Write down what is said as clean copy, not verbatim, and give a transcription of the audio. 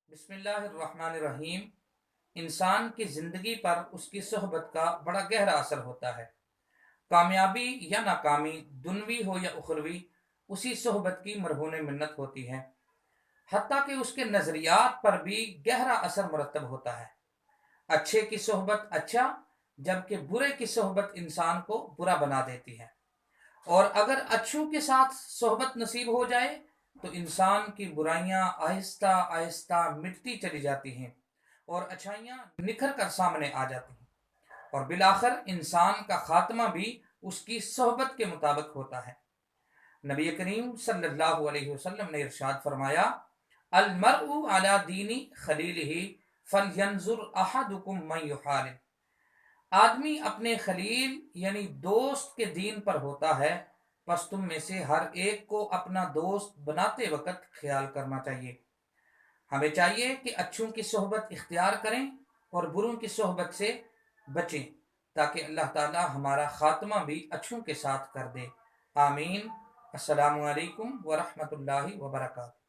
बिस्मिल्लाहिर्रहमानिर्रहीम। इंसान की ज़िंदगी पर उसकी सोहबत का बड़ा गहरा असर होता है। कामयाबी या नाकामी, दुनवी हो या उखरवी, उसी सोहबत की मरहून मिन्नत होती है। हत्ता कि उसके नज़रियात पर भी गहरा असर मुरतब होता है। अच्छे की सोहबत अच्छा, जबकि बुरे की सोहबत इंसान को बुरा बना देती है। और अगर अच्छों के साथ सोहबत नसीब हो जाए तो इंसान की बुराइयां आहिस्ता आहिस्ता मिटती चली जाती हैं और अच्छाइयां निखर कर सामने आ जाती हैं। और बिलाखिर इंसान का खात्मा भी उसकी सोहबत के मुताबिक होता है। नबी करीम सल्लल्लाहु अलैहि वसल्लम ने इरशाद फरमाया, अल मरउ अला दीनी खलीलिही फलयंजुर अहदुकुम मन युखालिल। आदमी अपने खलील यानी दोस्त के दीन पर होता है, बस तुम में से हर एक को अपना दोस्त बनाते वक्त ख्याल करना चाहिए। हमें चाहिए कि अच्छों की सोहबत इख्तियार करें और बुरों की सोहबत से बचें, ताकि अल्लाह ताला हमारा खात्मा भी अच्छों के साथ कर दे। आमीन। अस्सलामु अलैकुम व रहमतुल्लाहि व बरकातहू।